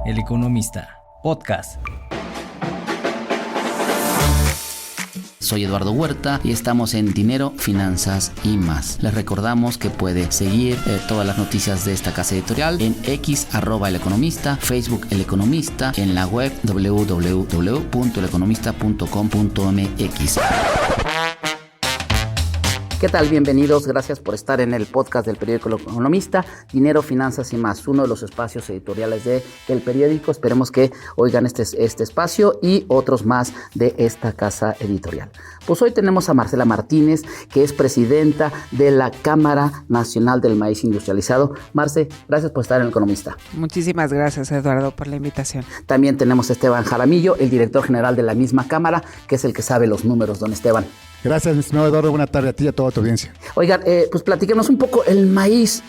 El Economista, podcast. Soy Eduardo Huerta y estamos en Dinero, Finanzas y Más. Les recordamos que puede seguir todas las noticias de esta casa editorial en X @El Economista, Facebook El Economista, en la web www.eleconomista.com.mx. ¿Qué tal? Bienvenidos, gracias por estar en el podcast del periódico El Economista, Dinero, Finanzas y Más, uno de los espacios editoriales del periódico. Esperemos que oigan este espacio y otros más de esta casa editorial. Pues hoy tenemos a Marcela Martínez, que es presidenta de la Cámara Nacional del Maíz Industrializado. Marce, gracias por estar en El Economista. Muchísimas gracias, Eduardo, por la invitación. También tenemos a Esteban Jaramillo, el director general de la misma Cámara, que es el que sabe los números. Don Esteban. Gracias, mi estimado Eduardo. Buenas tardes a ti y a toda tu audiencia. Oigan, pues platíquenos un poco el maíz.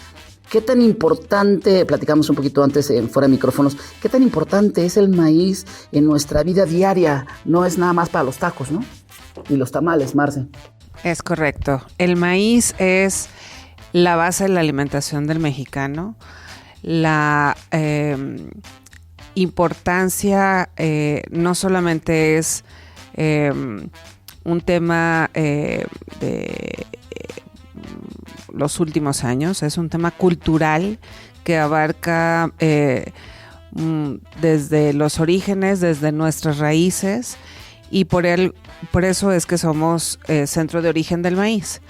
¿Qué tan importante, platicamos un poquito antes fuera de micrófonos, qué tan importante es el maíz en nuestra vida diaria? No es nada más para los tacos, ¿no? Y los tamales, Marce. Es correcto. El maíz es la base de la alimentación del mexicano. La importancia no solamente es un tema de los últimos años, es un tema cultural que abarca desde los orígenes, desde nuestras raíces, y por eso es que somos centro de origen del maíz.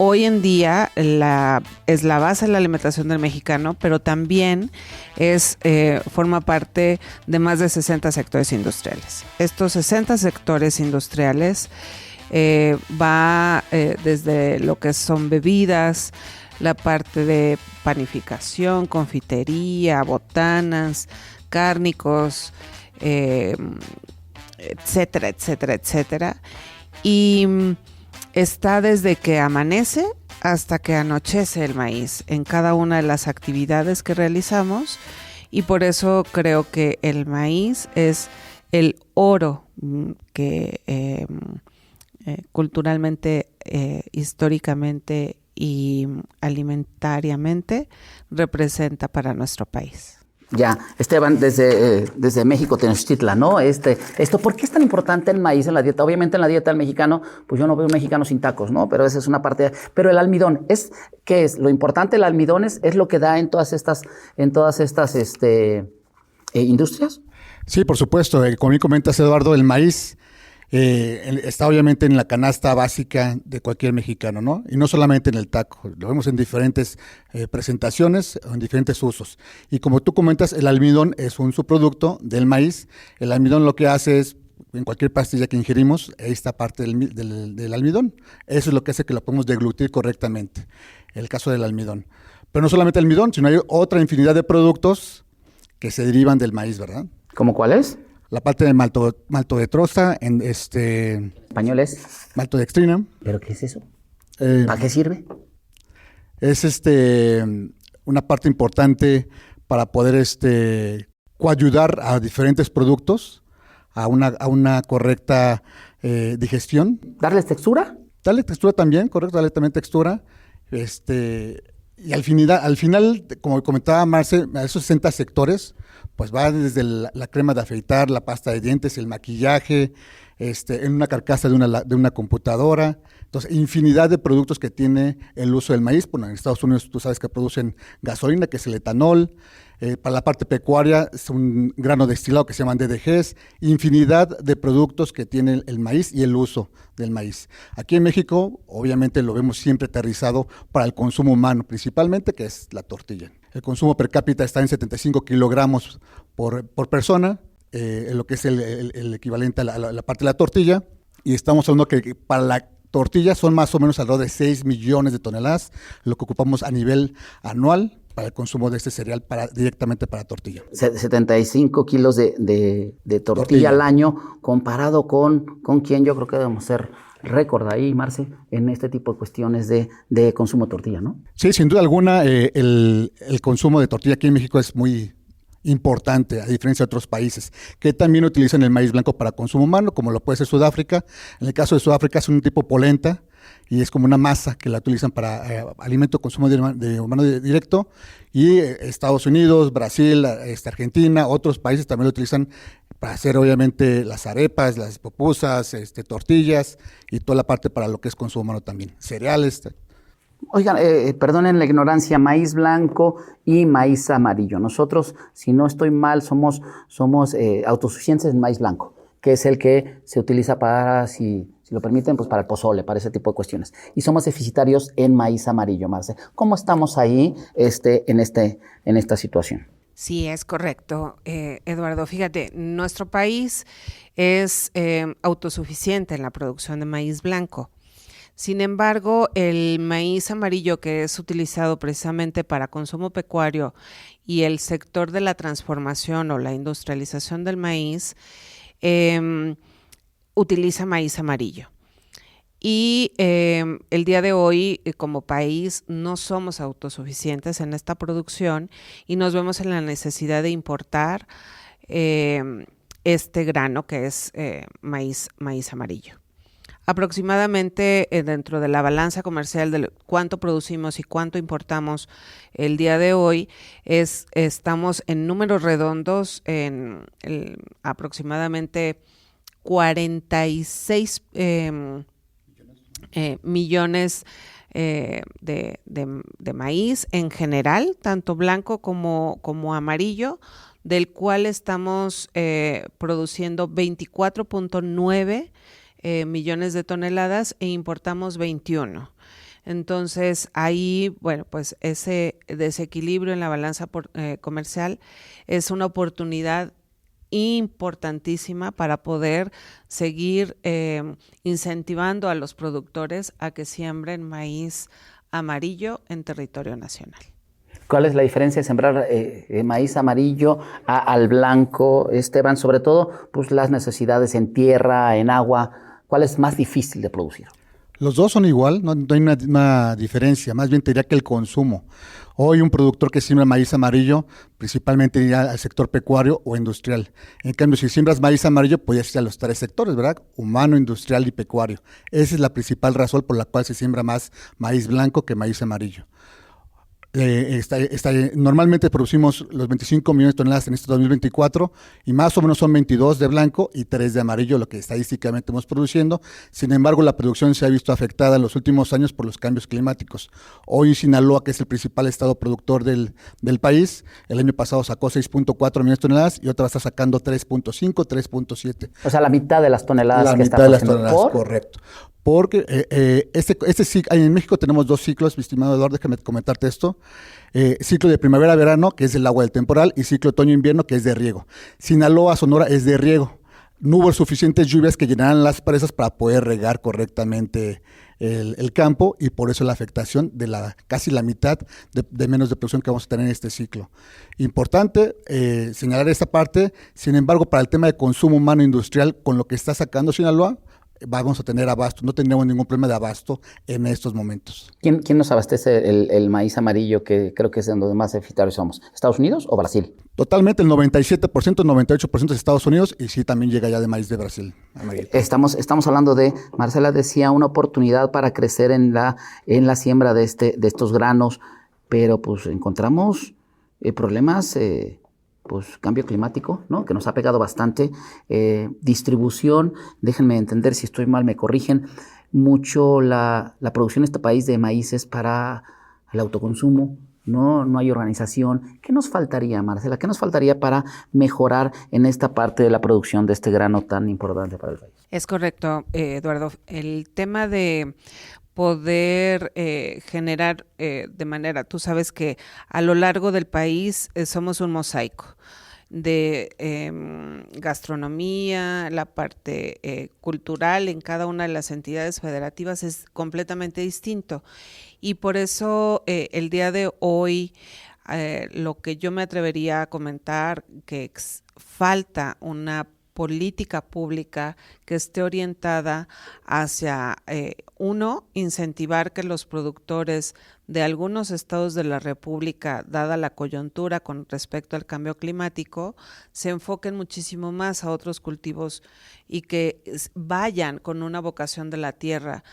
Hoy en día es la base de la alimentación del mexicano, pero también forma parte de más de 60 sectores industriales. Estos 60 sectores industriales va desde lo que son bebidas, la parte de panificación, confitería, botanas, cárnicos, etcétera, etcétera, etcétera. Y está desde que amanece hasta que anochece el maíz en cada una de las actividades que realizamos, y por eso creo que el maíz es el oro que culturalmente, históricamente y alimentariamente representa para nuestro país. Ya, Esteban, desde México, Tenochtitlan, ¿no? ¿Por qué es tan importante el maíz en la dieta? Obviamente en la dieta del mexicano, pues yo no veo un mexicano sin tacos, ¿no? Pero esa es una parte. Pero el almidón, ¿qué es? Lo importante del almidón es lo que da en todas estas industrias. Sí, por supuesto. Como bien comentas, Eduardo, el maíz está obviamente en la canasta básica de cualquier mexicano, ¿no? Y no solamente en el taco, lo vemos en diferentes presentaciones o en diferentes usos. Y como tú comentas, el almidón es un subproducto del maíz. El almidón lo que hace es, en cualquier pastilla que ingerimos, esta parte del almidón. Eso es lo que hace que lo podemos deglutir correctamente, el caso del almidón. Pero no solamente el almidón, sino hay otra infinidad de productos que se derivan del maíz, ¿verdad? ¿Cómo cuál es? La parte de maltodextrosa, ¿Español es? maltodextrina. ¿Pero qué es eso? ¿Para qué sirve? Es una parte importante para poder coayudar a diferentes productos a una correcta digestión. ¿Darles textura? Darle textura también, correcto, darle también textura. Y al final, como comentaba Marce, a esos 60 sectores, pues va desde la crema de afeitar, la pasta de dientes, el maquillaje, en una carcasa de una computadora. Entonces, infinidad de productos que tiene el uso del maíz. Bueno, en Estados Unidos tú sabes que producen gasolina, que es el etanol. Para la parte pecuaria es un grano destilado que se llaman DDGs. Infinidad de productos que tiene el maíz y el uso del maíz. Aquí en México, obviamente lo vemos siempre aterrizado para el consumo humano, principalmente, que es la tortilla. El consumo per cápita está en 75 kilogramos por persona, lo que es el equivalente a la parte de la tortilla. Y estamos hablando que para la tortilla son más o menos alrededor de 6 millones de toneladas, lo que ocupamos a nivel anual para el consumo de este cereal directamente para tortilla. 75 kilos de tortilla al año, comparado con quién. Yo creo que debemos ser récord ahí, Marce, en este tipo de cuestiones de consumo de tortilla, ¿no? Sí, sin duda alguna, el consumo de tortilla aquí en México es muy importante, a diferencia de otros países, que también utilizan el maíz blanco para consumo humano, como lo puede ser Sudáfrica. En el caso de Sudáfrica es un tipo polenta y es como una masa que la utilizan para alimento consumo de humano directo. Y Estados Unidos, Brasil, Argentina, otros países también lo utilizan para hacer obviamente las arepas, las pupusas, tortillas y toda la parte para lo que es consumo humano también, cereales. Oigan, perdonen la ignorancia, maíz blanco y maíz amarillo. Nosotros, si no estoy mal, somos autosuficientes en maíz blanco, que es el que se utiliza para, si lo permiten, pues para el pozole, para ese tipo de cuestiones. Y somos deficitarios en maíz amarillo, Marce. ¿Cómo estamos ahí en esta situación? Sí, es correcto, Eduardo. Fíjate, nuestro país es autosuficiente en la producción de maíz blanco. Sin embargo, el maíz amarillo, que es utilizado precisamente para consumo pecuario, y el sector de la transformación o la industrialización del maíz, utiliza maíz amarillo. Y el día de hoy, como país, no somos autosuficientes en esta producción y nos vemos en la necesidad de importar este grano que es maíz amarillo. Aproximadamente dentro de la balanza comercial de cuánto producimos y cuánto importamos el día de hoy, estamos en números redondos en aproximadamente 46 millones de maíz en general, tanto blanco como amarillo, del cual estamos produciendo 24.9 millones de toneladas e importamos 21. Entonces ahí, bueno, pues ese desequilibrio en la balanza comercial es una oportunidad importantísima para poder seguir incentivando a los productores a que siembren maíz amarillo en territorio nacional. ¿Cuál es la diferencia de sembrar maíz amarillo al blanco, Esteban? Sobre todo, pues las necesidades en tierra, en agua. ¿Cuál es más difícil de producir? Los dos son igual, no hay una diferencia, más bien te diría que el consumo. Hoy un productor que siembra maíz amarillo principalmente iría al sector pecuario o industrial. En cambio, si siembras maíz amarillo, podrías ir a los tres sectores, ¿verdad? Humano, industrial y pecuario. Esa es la principal razón por la cual se siembra más maíz blanco que maíz amarillo. Normalmente producimos los 25 millones de toneladas en este 2024 y más o menos son 22 de blanco y 3 de amarillo, lo que estadísticamente estamos produciendo. Sin embargo, la producción se ha visto afectada en los últimos años por los cambios climáticos. Hoy Sinaloa, que es el principal estado productor del país, el año pasado sacó 6.4 millones de toneladas y otra está sacando 3.5, 3.7. O sea, la mitad de las toneladas la que mitad está de las produciendo. toneladas, correcto. Porque en México tenemos dos ciclos, mi estimado Eduardo, déjame comentarte esto. Ciclo de primavera-verano, que es del agua del temporal, y ciclo otoño-invierno, que es de riego. Sinaloa, Sonora, es de riego. No hubo suficientes lluvias que llenaran las presas para poder regar correctamente el campo, y por eso la afectación de casi la mitad de menos de producción que vamos a tener en este ciclo. Importante señalar esta parte. Sin embargo, para el tema de consumo humano industrial, con lo que está sacando Sinaloa, vamos a tener abasto, no tendremos ningún problema de abasto en estos momentos. ¿Quién nos abastece el maíz amarillo, que creo que es en donde más deficitarios somos? ¿Estados Unidos o Brasil? Totalmente, el 97%, 98% de Estados Unidos, y sí también llega ya de maíz de Brasil. Estamos hablando de, Marcela decía, una oportunidad para crecer en la siembra de estos granos, pero pues encontramos problemas, pues cambio climático, ¿no? Que nos ha pegado bastante, distribución, déjenme entender si estoy mal, me corrigen, mucho la producción de este país de maíz es para el autoconsumo, no hay organización. ¿Qué nos faltaría, Marcela? ¿Qué nos faltaría para mejorar en esta parte de la producción de este grano tan importante para el país? Es correcto, Eduardo. El tema de poder generar de manera, tú sabes que a lo largo del país somos un mosaico de gastronomía, la parte cultural en cada una de las entidades federativas es completamente distinto, y por eso el día de hoy lo que yo me atrevería a comentar, que falta una política pública que esté orientada hacia, incentivar que los productores de algunos estados de la República, dada la coyuntura con respecto al cambio climático, se enfoquen muchísimo más a otros cultivos y que vayan con una vocación de la tierra,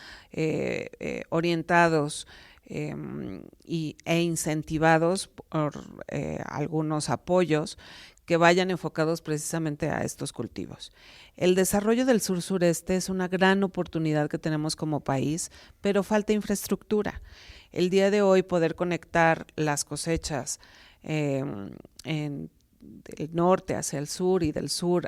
orientados e incentivados por algunos apoyos que vayan enfocados precisamente a estos cultivos. El desarrollo del sur-sureste es una gran oportunidad que tenemos como país, pero falta infraestructura. El día de hoy poder conectar las cosechas del norte hacia el sur y del sur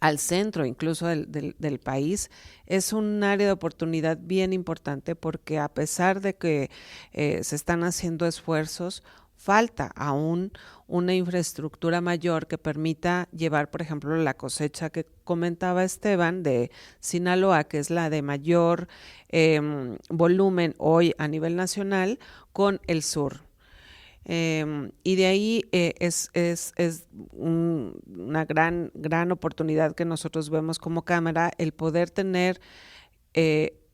al centro incluso del país, es un área de oportunidad bien importante porque a pesar de que se están haciendo esfuerzos, falta aún una infraestructura mayor que permita llevar, por ejemplo, la cosecha que comentaba Esteban de Sinaloa, que es la de mayor volumen hoy a nivel nacional, con el sur. Y de ahí es una gran oportunidad que nosotros vemos como Cámara, el poder tener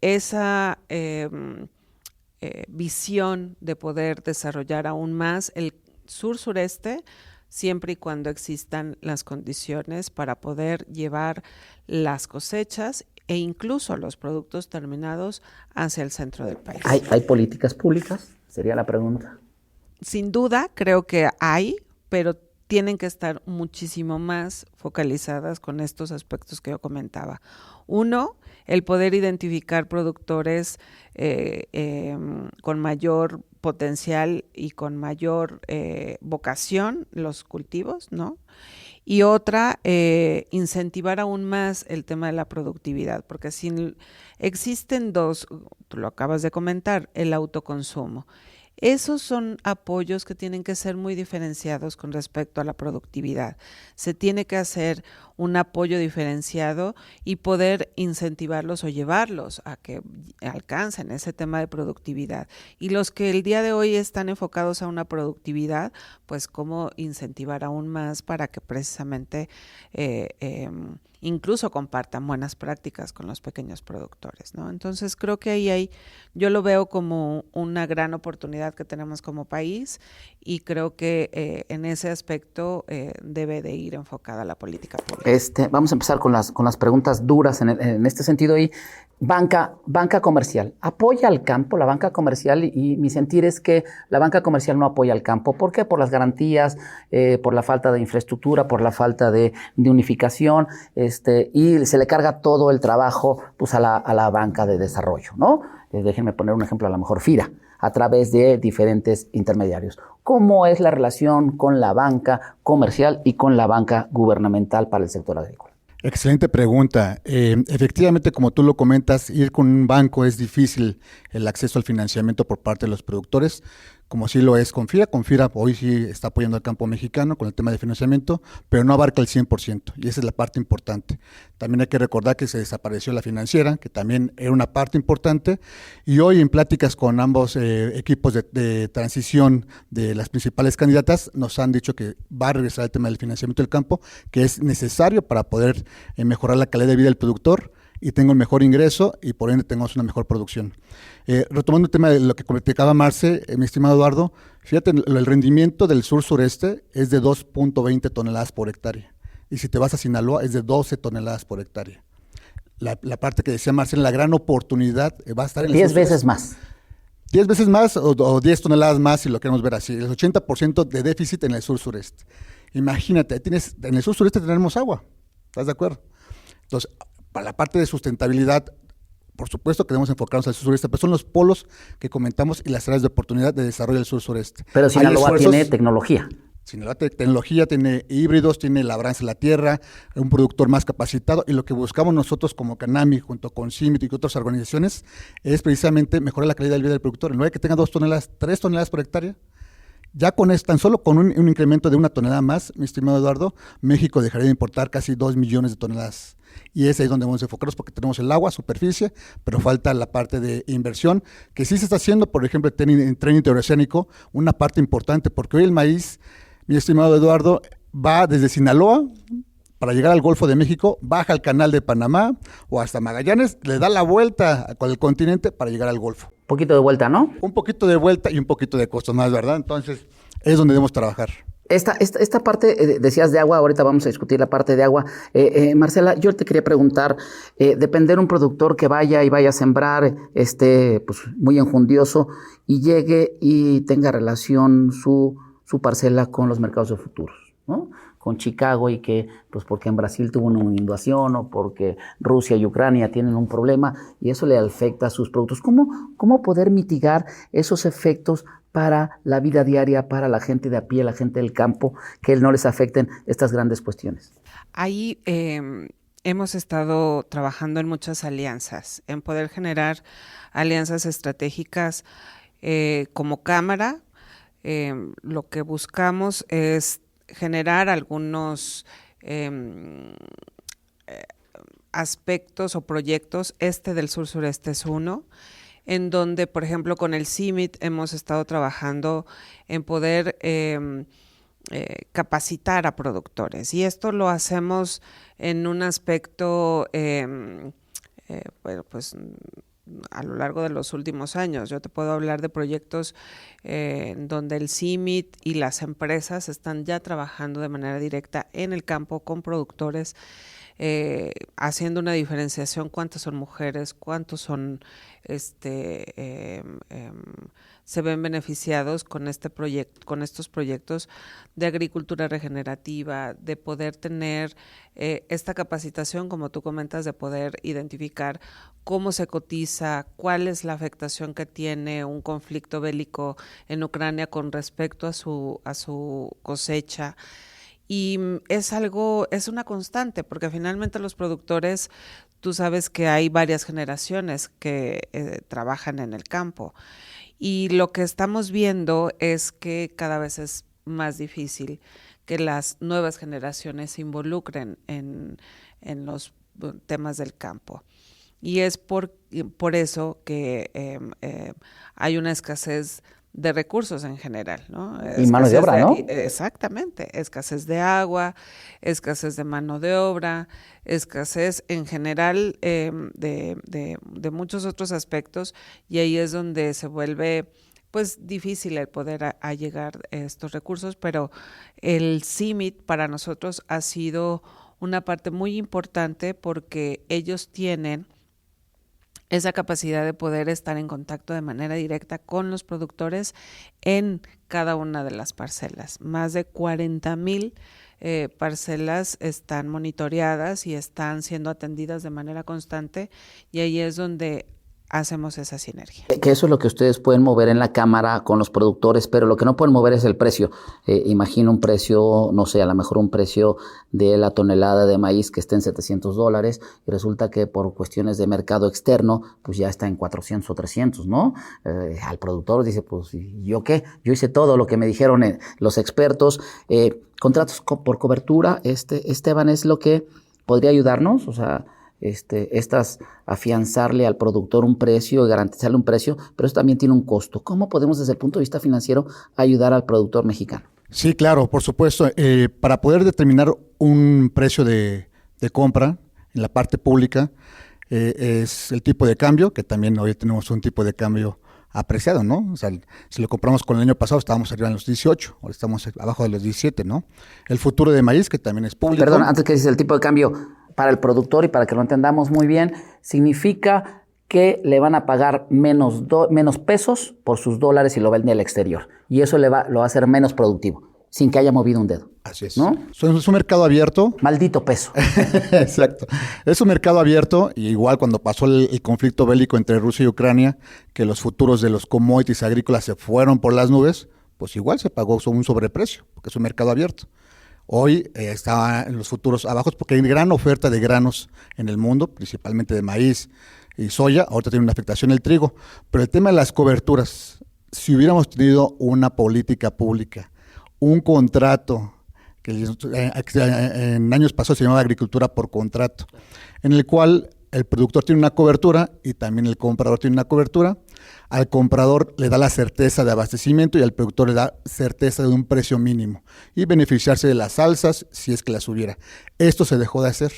esa visión de poder desarrollar aún más el sur-sureste, siempre y cuando existan las condiciones para poder llevar las cosechas e incluso los productos terminados hacia el centro del país. ¿Hay políticas públicas? Sería la pregunta. Sin duda, creo que hay, pero tienen que estar muchísimo más focalizadas con estos aspectos que yo comentaba. Uno, el poder identificar productores con mayor potencial y con mayor vocación, los cultivos, ¿no? Y otra, incentivar aún más el tema de la productividad, porque existen dos, tú lo acabas de comentar, el autoconsumo. Esos son apoyos que tienen que ser muy diferenciados con respecto a la productividad. Se tiene que hacer un apoyo diferenciado y poder incentivarlos o llevarlos a que alcancen ese tema de productividad. Y los que el día de hoy están enfocados a una productividad, pues cómo incentivar aún más para que precisamente incluso compartan buenas prácticas con los pequeños productores, ¿no? Entonces creo que yo lo veo como una gran oportunidad que tenemos como país y creo que en ese aspecto debe de ir enfocada la política pública. Vamos a empezar con las preguntas duras en este sentido. Y banca comercial, ¿apoya al campo la banca comercial? Y mi sentir es que la banca comercial no apoya al campo. ¿Por qué? Por las garantías, por la falta de infraestructura, por la falta de unificación, y se le carga todo el trabajo pues a la banca de desarrollo, ¿no? Déjenme poner un ejemplo, a lo mejor FIRA, a través de diferentes intermediarios. ¿Cómo es la relación con la banca comercial y con la banca gubernamental para el sector agrícola? Excelente pregunta. Efectivamente, como tú lo comentas, ir con un banco es difícil el acceso al financiamiento por parte de los productores, como sí lo es con FIRA. Con FIRA hoy sí está apoyando al campo mexicano con el tema de financiamiento, pero no abarca el 100%, y esa es la parte importante. También hay que recordar que se desapareció la financiera, que también era una parte importante, y hoy en pláticas con ambos equipos de transición de las principales candidatas, nos han dicho que va a regresar el tema del financiamiento del campo, que es necesario para poder mejorar la calidad de vida del productor y tenga un mejor ingreso y por ende tengamos una mejor producción. Retomando el tema de lo que comentaba Marce, mi estimado Eduardo, fíjate, el rendimiento del sur-sureste es de 2.20 toneladas por hectárea, y si te vas a Sinaloa es de 12 toneladas por hectárea. La parte que decía Marce, la gran oportunidad va a estar en el 10 veces más. 10 veces más o 10 toneladas más, si lo queremos ver así. El 80% de déficit en el sur-sureste. Imagínate, en el sur-sureste tenemos agua, ¿estás de acuerdo? Entonces, para la parte de sustentabilidad, por supuesto que debemos enfocarnos al sur-sureste, pero son los polos que comentamos y las áreas de oportunidad de desarrollo del sur-sureste. Pero Sinaloa tiene tecnología. Sinaloa tiene tecnología, tiene híbridos, tiene labranza en la tierra, un productor más capacitado, y lo que buscamos nosotros como Canami, junto con CIMIT y otras organizaciones, es precisamente mejorar la calidad de vida del productor. En lugar de que tenga 2 toneladas, 3 toneladas por hectárea, ya tan solo con un incremento de 1 tonelada más, mi estimado Eduardo, México dejaría de importar casi 2 millones de toneladas. Y es ahí donde vamos a enfocarnos, porque tenemos el agua, superficie, pero falta la parte de inversión, que sí se está haciendo, por ejemplo, en tren interoceánico, una parte importante, porque hoy el maíz, mi estimado Eduardo, va desde Sinaloa para llegar al Golfo de México, baja al Canal de Panamá o hasta Magallanes, le da la vuelta con el continente para llegar al Golfo. Un poquito de vuelta, ¿no? Un poquito de vuelta y un poquito de costo más, ¿verdad? Entonces, es donde debemos trabajar. Esta parte, decías de agua, ahorita vamos a discutir la parte de agua. Marcela, yo te quería preguntar, depender un productor que vaya a sembrar, pues muy enjundioso, y llegue y tenga relación su parcela con los mercados de futuros, ¿no? Con Chicago, y que, pues porque en Brasil tuvo una inundación o porque Rusia y Ucrania tienen un problema y eso le afecta a sus productos. ¿Cómo poder mitigar esos efectos para la vida diaria, para la gente de a pie, la gente del campo, que no les afecten estas grandes cuestiones? Ahí hemos estado trabajando en muchas alianzas, en poder generar alianzas estratégicas como Cámara. Lo que buscamos es generar algunos aspectos o proyectos. Del sur-sureste es uno, en donde, por ejemplo, con el CIMMYT hemos estado trabajando en poder capacitar a productores. Y esto lo hacemos en un aspecto, bueno, pues a lo largo de los últimos años. Yo te puedo hablar de proyectos donde el CIMMYT y las empresas están ya trabajando de manera directa en el campo con productores, haciendo una diferenciación: cuántas son mujeres, cuántos son se ven beneficiados con con estos proyectos de agricultura regenerativa, de poder tener esta capacitación, como tú comentas, de poder identificar cómo se cotiza, cuál es la afectación que tiene un conflicto bélico en Ucrania con respecto a su cosecha. Y es una constante, porque finalmente los productores, tú sabes que hay varias generaciones que trabajan en el campo, y lo que estamos viendo es que cada vez es más difícil que las nuevas generaciones se involucren en los temas del campo. Y es por eso que hay una escasez de recursos en general, ¿no? Y mano de obra, ¿no? Exactamente, escasez de agua, escasez de mano de obra, escasez en general de muchos otros aspectos, y ahí es donde se vuelve pues difícil el poder llegar a estos recursos. Pero el CIMMYT para nosotros ha sido una parte muy importante, porque ellos tienen esa capacidad de poder estar en contacto de manera directa con los productores en cada una de las parcelas. Más de 40,000 parcelas están monitoreadas y están siendo atendidas de manera constante, y ahí es donde hacemos esa sinergia. Que eso es lo que ustedes pueden mover en la Cámara con los productores, pero lo que no pueden mover es el precio. Imagino un precio, no sé, a lo mejor un precio de la tonelada de maíz que esté en $700, y resulta que por cuestiones de mercado externo, pues ya está en 400 o 300, ¿no? Al productor dice, pues, ¿yo qué? Yo hice todo lo que me dijeron los expertos. Contratos por cobertura, Esteban, es lo que podría ayudarnos, o sea, afianzarle al productor un precio y garantizarle un precio, pero eso también tiene un costo. ¿Cómo podemos, desde el punto de vista financiero, ayudar al productor mexicano? Sí, claro, por supuesto. Para poder determinar un precio de compra en la parte pública, es el tipo de cambio, que también hoy tenemos un tipo de cambio apreciado, ¿no? O sea, si lo compramos con el año pasado, estábamos arriba en los 18, ahora estamos abajo de los 17, ¿no? El futuro de maíz, que también es público. Perdón, antes que dices el tipo de cambio para el productor, y para que lo entendamos muy bien, significa que le van a pagar menos pesos por sus dólares si lo vende al exterior. Y eso lo va a hacer menos productivo, sin que haya movido un dedo. Así es. ¿No? Es un mercado abierto. Maldito peso. Exacto. Es un mercado abierto, y igual cuando pasó el conflicto bélico entre Rusia y Ucrania, que los futuros de los commodities agrícolas se fueron por las nubes, pues igual se pagó un sobreprecio, porque es un mercado abierto. Hoy está en los futuros abajo porque hay gran oferta de granos en el mundo, principalmente de maíz y soya. Ahorita tiene una afectación el trigo. Pero el tema de las coberturas, si hubiéramos tenido una política pública, un contrato, que en años pasados se llamaba agricultura por contrato, en el cual el productor tiene una cobertura y también el comprador tiene una cobertura, Al comprador le da la certeza de abastecimiento y al productor le da certeza de un precio mínimo y beneficiarse de las alzas si es que las hubiera. Esto se dejó de hacer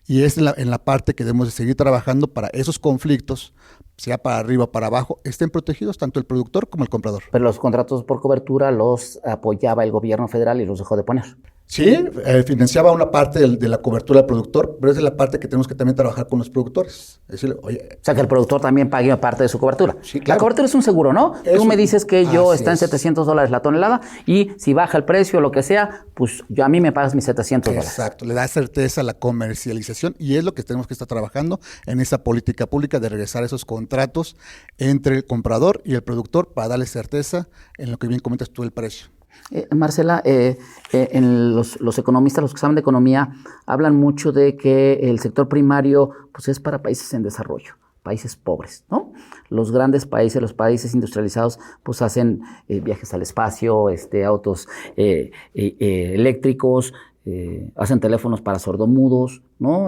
y es en la parte que debemos de seguir trabajando para esos conflictos, sea para arriba o para abajo, estén protegidos tanto el productor como el comprador. Pero los contratos por cobertura los apoyaba el gobierno federal y los dejó de poner. Sí, financiaba una parte de la cobertura del productor, pero esa es la parte que tenemos que también trabajar con los productores. Es decir, oye, O sea, que el productor también pague parte de su cobertura. Sí, claro. La cobertura es un seguro, ¿no? Tú me dices que yo está en Así es. $700 la tonelada y si baja el precio o lo que sea, pues a mí me pagas mis $700. Exacto, le da certeza a la comercialización y es lo que tenemos que estar trabajando en esa política pública de regresar esos contratos entre el comprador y el productor para darle certeza en lo que bien comentas tú, el precio. Marcela, los economistas, los que saben de economía, hablan mucho de que el sector primario pues, es para países en desarrollo, países pobres, ¿no? Los grandes países, los países industrializados, pues hacen viajes al espacio, autos eléctricos, hacen teléfonos para sordomudos, ¿no?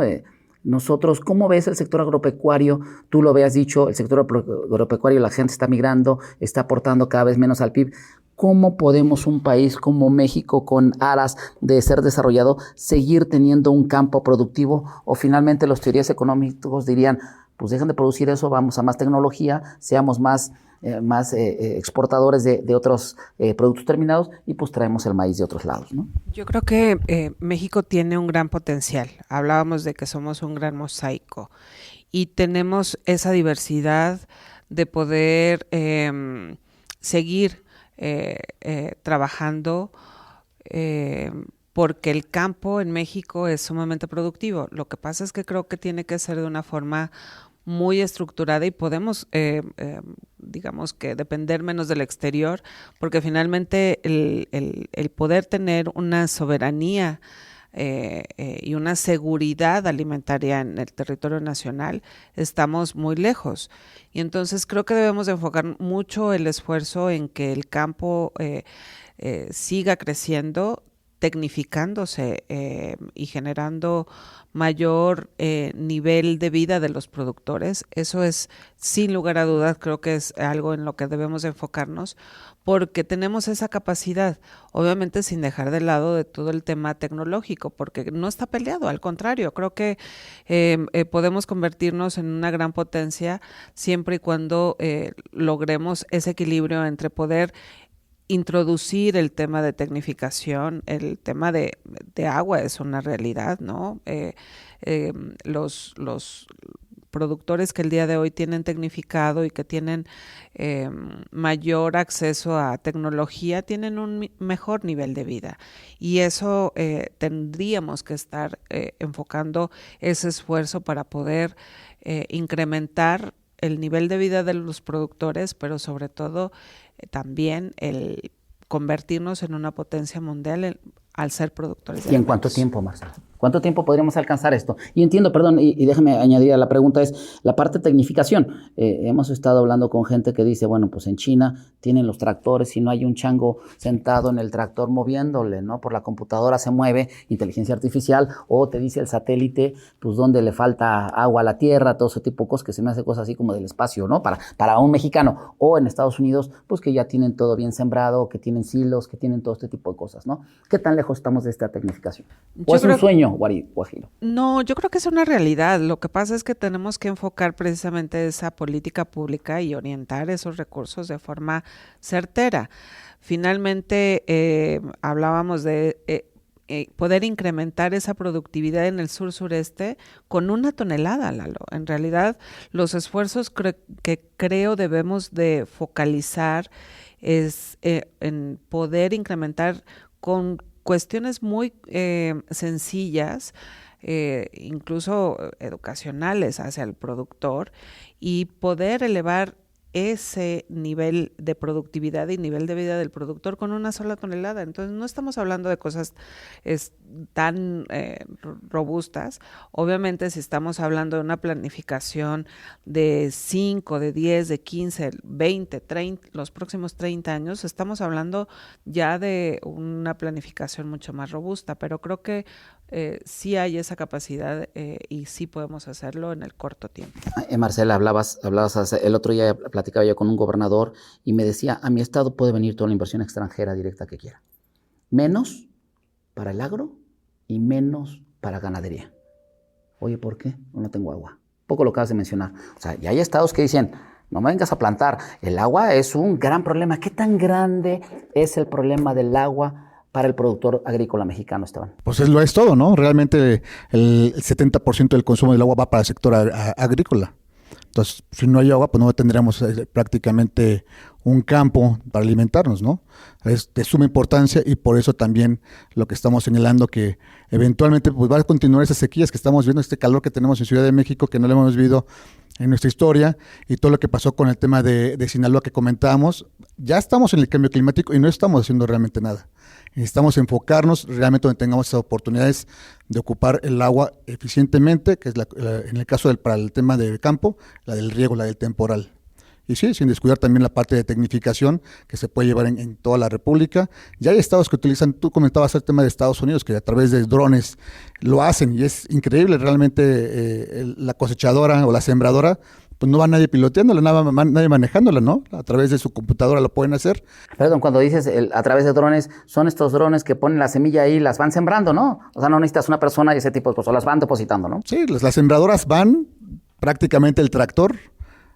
Nosotros, ¿cómo ves el sector agropecuario? Tú lo habías dicho, el sector agropecuario, la gente está migrando, está aportando cada vez menos al PIB. ¿Cómo podemos un país como México, con aras de ser desarrollado, seguir teniendo un campo productivo? O finalmente los teorías económicos dirían, pues dejen de producir eso, vamos a más tecnología, seamos más exportadores de otros productos terminados y pues traemos el maíz de otros lados, ¿no? Yo creo que México tiene un gran potencial. Hablábamos de que somos un gran mosaico y tenemos esa diversidad de poder seguir trabajando porque el campo en México es sumamente productivo. Lo que pasa es que creo que tiene que ser de una forma muy estructurada y podemos, digamos que depender menos del exterior, porque finalmente el poder tener una soberanía y una seguridad alimentaria en el territorio nacional, estamos muy lejos. Y entonces creo que debemos de enfocar mucho el esfuerzo en que el campo siga creciendo, tecnificándose y generando mayor nivel de vida de los productores. Eso es, sin lugar a dudas, creo que es algo en lo que debemos enfocarnos, porque tenemos esa capacidad, obviamente sin dejar de lado de todo el tema tecnológico, porque no está peleado, al contrario, creo que podemos convertirnos en una gran potencia siempre y cuando logremos ese equilibrio entre poder introducir el tema de tecnificación, el tema de agua es una realidad, ¿no? Los productores que el día de hoy tienen tecnificado y que tienen mayor acceso a tecnología tienen un mejor nivel de vida y eso tendríamos que estar enfocando ese esfuerzo para poder incrementar el nivel de vida de los productores, pero sobre todo también el convertirnos en una potencia mundial al ser productores de ¿Y en alimentos. cuánto tiempo, Marcelo? ¿Cuánto tiempo podríamos alcanzar esto? Y entiendo, perdón, y déjame añadir a la pregunta, es la parte de tecnificación. Hemos estado hablando con gente que dice, bueno, pues en China tienen los tractores y no hay un chango sentado en el tractor moviéndole, ¿no? Por la computadora se mueve, inteligencia artificial, o te dice el satélite, pues dónde le falta agua a la tierra, todo ese tipo de cosas que se me hace cosas así como del espacio, ¿no? Para un mexicano. O en Estados Unidos, pues que ya tienen todo bien sembrado, que tienen silos, que tienen todo este tipo de cosas, ¿no? ¿Qué tan lejos estamos de esta tecnificación? ¿O Yo es un creo- sueño, Guajiro? No, yo creo que es una realidad. Lo que pasa es que tenemos que enfocar precisamente esa política pública y orientar esos recursos de forma certera. Finalmente, hablábamos de poder incrementar esa productividad en el sur-sureste con 1 tonelada, Lalo. En realidad, los esfuerzos que creo debemos de focalizar es en poder incrementar con cuestiones muy sencillas, incluso educacionales hacia el productor y poder elevar ese nivel de productividad y nivel de vida del productor con 1 sola tonelada. Entonces no estamos hablando de cosas tan robustas. Obviamente si estamos hablando de una planificación de 5, de 10, de 15, 20, 30, los próximos 30 años, estamos hablando ya de una planificación mucho más robusta, pero creo que sí hay esa capacidad y sí podemos hacerlo en el corto tiempo. Marcela, el otro día platicaba yo con un gobernador y me decía, a mi estado puede venir toda la inversión extranjera directa que quiera. Menos para el agro y menos para ganadería. Oye, ¿por qué? No tengo agua. Poco lo acabas de mencionar. O sea, ya hay estados que dicen, no me vengas a plantar. El agua es un gran problema. ¿Qué tan grande es el problema del agua para el productor agrícola mexicano, Esteban? Pues lo es todo, ¿no? Realmente el 70% del consumo del agua va para el sector agrícola. Entonces, si no hay agua, pues no tendríamos prácticamente un campo para alimentarnos, ¿no? Es de suma importancia y por eso también lo que estamos señalando que eventualmente pues va a continuar esas sequías que estamos viendo, este calor que tenemos en Ciudad de México que no lo hemos vivido en nuestra historia y todo lo que pasó con el tema de Sinaloa que comentábamos. Ya estamos en el cambio climático y no estamos haciendo realmente nada. Necesitamos enfocarnos realmente donde tengamos esas oportunidades de ocupar el agua eficientemente, que es en el caso para el tema del campo, la del riego, la del temporal. Y sí, sin descuidar también la parte de tecnificación que se puede llevar en toda la República. Ya hay estados que utilizan, tú comentabas el tema de Estados Unidos, que a través de drones lo hacen y es increíble realmente la cosechadora o la sembradora, pues no va nadie piloteándola, nadie manejándola, ¿no? A través de su computadora lo pueden hacer. Perdón, cuando dices a través de drones, son estos drones que ponen la semilla ahí y las van sembrando, ¿no? O sea, no necesitas una persona y ese tipo de cosas, las van depositando, ¿no? Sí, las sembradoras van prácticamente el tractor,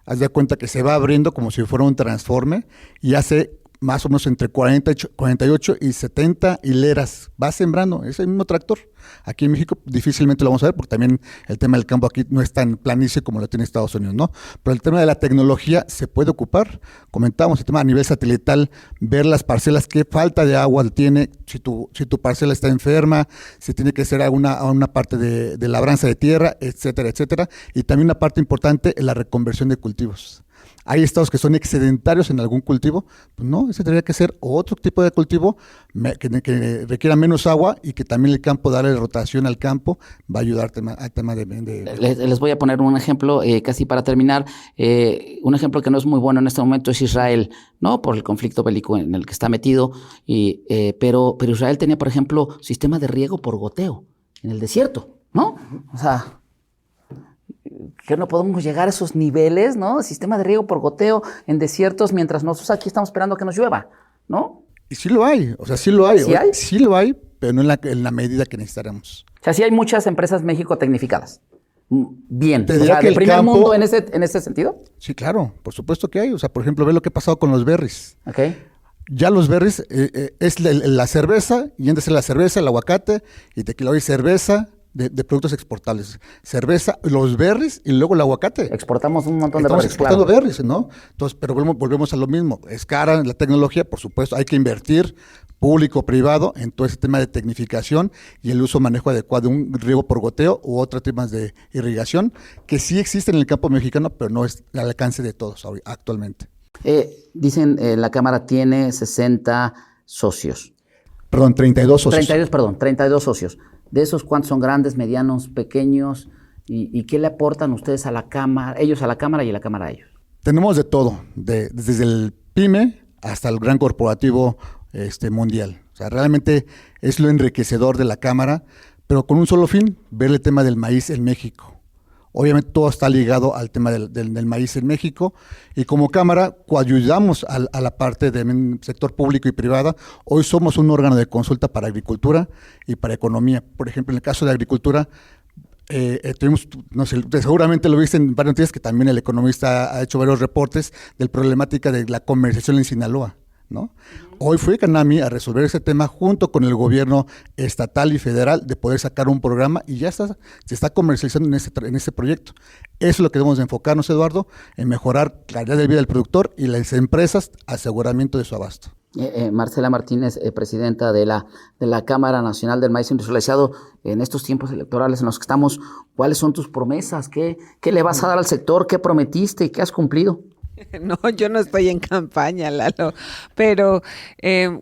haz de cuenta que se va abriendo como si fuera un transforme y hace más o menos entre 48 y 70 hileras. Va sembrando, es el mismo tractor. Aquí en México difícilmente lo vamos a ver porque también el tema del campo aquí no es tan planicie como lo tiene Estados Unidos, ¿no? Pero el tema de la tecnología se puede ocupar. Comentábamos el tema a nivel satelital, ver las parcelas, qué falta de agua tiene, si tu parcela está enferma, si tiene que ser una parte de labranza de tierra, etcétera, etcétera. Y también una parte importante es la reconversión de cultivos. Hay estados que son excedentarios en algún cultivo, pues no, ese tendría que ser otro tipo de cultivo que requiera menos agua y que también el campo, darle rotación al campo, va a ayudar al tema de... Les voy a poner un ejemplo, casi para terminar, un ejemplo que no es muy bueno en este momento es Israel, ¿no? Por el conflicto bélico en el que está metido, pero Israel tenía, por ejemplo, sistema de riego por goteo en el desierto, ¿no? O sea... que no podemos llegar a esos niveles, ¿no? Sistema de riego por goteo en desiertos mientras nosotros aquí estamos esperando que nos llueva, ¿no? Y sí lo hay, o sea, sí lo hay. ¿Sí hay? Sí lo hay, pero no en la medida que necesitaremos. O sea, sí hay muchas empresas México tecnificadas. Bien. Te O diría sea, que ¿de el primer campo- mundo en ese sentido? Sí, claro, por supuesto que hay. O sea, por ejemplo, ve lo que ha pasado con los berries. Ok. Ya los berries es la cerveza, y antes era la cerveza, el aguacate, y tequila, hoy cerveza de productos exportables. Cerveza, los berries y luego el aguacate. Exportamos un montón de Estamos berries, exportando claro. berries, ¿no? Entonces, pero volvemos a lo mismo. Es cara la tecnología, por supuesto, hay que invertir público, privado, en todo ese tema de tecnificación y el uso, manejo adecuado de un riego por goteo u otros temas de irrigación que sí existen en el campo mexicano, pero no es al alcance de todos actualmente. Dicen, la Cámara tiene 60 socios. Perdón, 32 socios. 32 socios. De esos, ¿cuántos son grandes, medianos, pequeños? ¿Y qué le aportan ustedes a la Cámara, ellos a la Cámara y la Cámara a ellos? Tenemos de todo, desde el PYME hasta el gran corporativo mundial. O sea, realmente es lo enriquecedor de la Cámara, pero con un solo fin, ver el tema del maíz en México. Obviamente todo está ligado al tema del maíz en México y como Cámara coayudamos a la parte del sector público y privada. Hoy somos un órgano de consulta para agricultura y para economía. Por ejemplo, en el caso de agricultura, tuvimos, no sé, seguramente lo viste en varios días que también el economista ha hecho varios reportes de la problemática de la comercialización en Sinaloa, ¿no? Hoy fue Canami a resolver ese tema junto con el gobierno estatal y federal de poder sacar un programa y ya se está comercializando en ese proyecto. Eso es lo que debemos de enfocarnos, Eduardo, en mejorar la calidad de vida del productor y las empresas, aseguramiento de su abasto. Marcela Martínez, presidenta de la Cámara Nacional del Maíz Industrializado, en estos tiempos electorales en los que estamos, ¿cuáles son tus promesas? ¿Qué le vas a dar al sector? ¿Qué prometiste y qué has cumplido? No, yo no estoy en campaña, Lalo, pero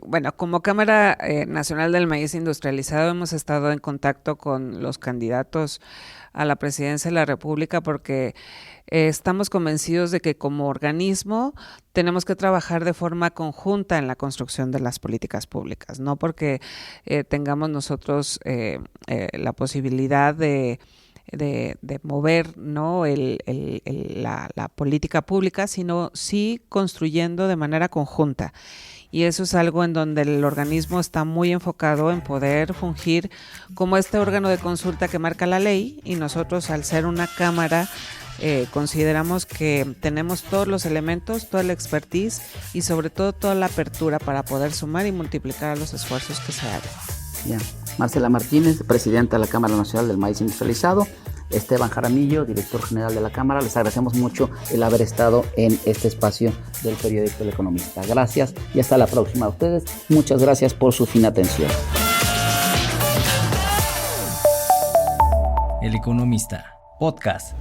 bueno, como Cámara Nacional del Maíz Industrializado hemos estado en contacto con los candidatos a la presidencia de la República porque estamos convencidos de que como organismo tenemos que trabajar de forma conjunta en la construcción de las políticas públicas, no porque tengamos nosotros la posibilidad de mover, ¿no? la política pública, sino sí construyendo de manera conjunta. Y eso es algo en donde el organismo está muy enfocado en poder fungir como este órgano de consulta que marca la ley, y nosotros, al ser una cámara, consideramos que tenemos todos los elementos, toda la expertise y sobre todo toda la apertura para poder sumar y multiplicar los esfuerzos que se hagan. Bien. Marcela Martínez, presidenta de la Cámara Nacional del Maíz Industrializado. Esteban Jaramillo, director general de la Cámara. Les agradecemos mucho el haber estado en este espacio del periódico El Economista. Gracias y hasta la próxima. A ustedes, muchas gracias por su fina atención. El Economista, podcast.